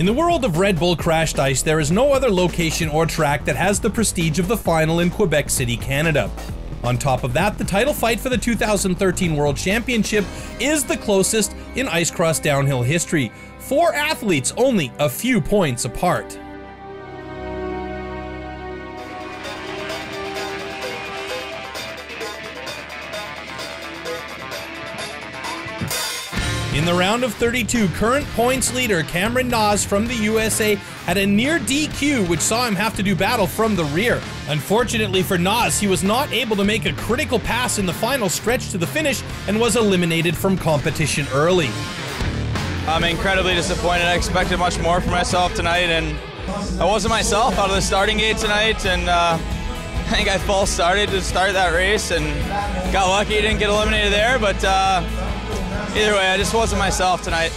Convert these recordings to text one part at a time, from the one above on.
In the world of Red Bull crashed ice, there is no other location or track that has the prestige of the final in Quebec City, Canada. On top of that, the title fight for the 2013 World Championship is the closest in ice cross downhill history. 4 athletes only a few points apart. In the round of 32, current points leader Cameron Nas from the USA had a near DQ, which saw him have to do battle from the rear. Unfortunately for Nas, he was not able to make a critical pass in the final stretch to the finish and was eliminated from competition early. I'm incredibly disappointed. I expected much more from myself tonight, and I wasn't myself out of the starting gate tonight, and I think I false started to start that race and got lucky, didn't get eliminated there, but either way, I just wasn't myself tonight.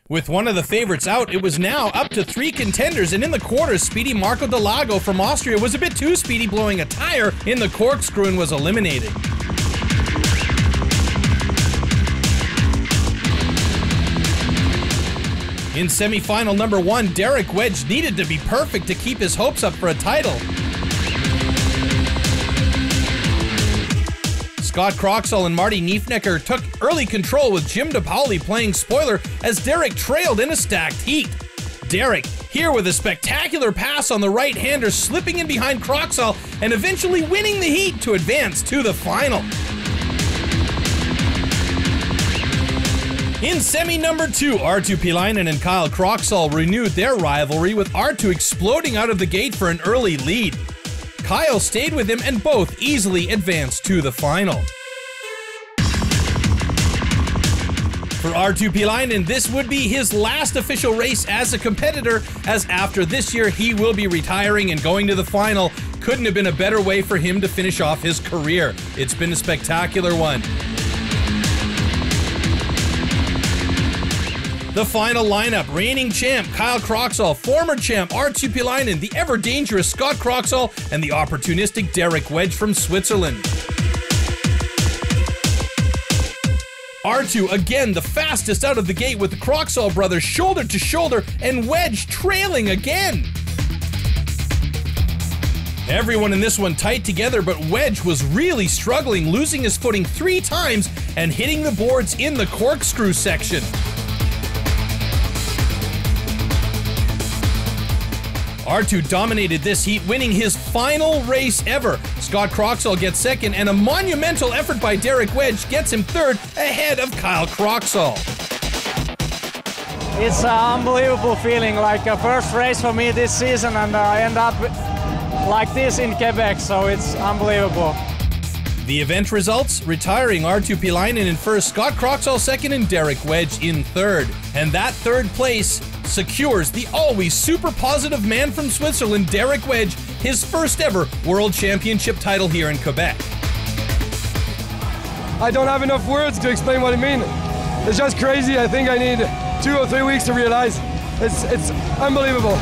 With one of the favorites out, it was now up to 3 contenders, and in the quarters, speedy Marco Delago from Austria was a bit too speedy, blowing a tire in the corkscrew and was eliminated. In semi-final number 1, Derek Wedge needed to be perfect to keep his hopes up for a title. Scott Croxall and Marty Niefnecker took early control with Jim DePauli playing spoiler as Derek trailed in a stacked heat. Derek, here with a spectacular pass on the right-hander, slipping in behind Croxall and eventually winning the heat to advance to the final. In semi number 2, Arttu Pilainen and Kyle Croxall renewed their rivalry, with Arttu exploding out of the gate for an early lead. Kyle stayed with him and both easily advanced to the final. For Arttu Pilainen, this would be his last official race as a competitor, as after this year he will be retiring and going to the final. Couldn't have been a better way for him to finish off his career. It's been a spectacular one. The final lineup: reigning champ Kyle Croxall, former champ Arttu Pilainen, the ever-dangerous Scott Croxall, and the opportunistic Derek Wedge from Switzerland. Arttu again the fastest out of the gate, with the Croxall brothers shoulder to shoulder and Wedge trailing again. Everyone in this one tight together, but Wedge was really struggling, losing his footing 3 times and hitting the boards in the corkscrew section. Arttu dominated this heat, winning his final race ever. Scott Croxall gets second, and a monumental effort by Derek Wedge gets him third, ahead of Kyle Croxall. It's an unbelievable feeling, like a first race for me this season, and I end up like this in Quebec, so it's unbelievable. The event results: retiring Arttu Pilainen in first, Scott Croxall second, and Derek Wedge in third. And that third place secures the always super positive man from Switzerland, Derek Wedge, his first ever World Championship title here in Quebec. I don't have enough words to explain what I mean. It's just crazy. I think I need 2 or 3 weeks to realize. It's unbelievable.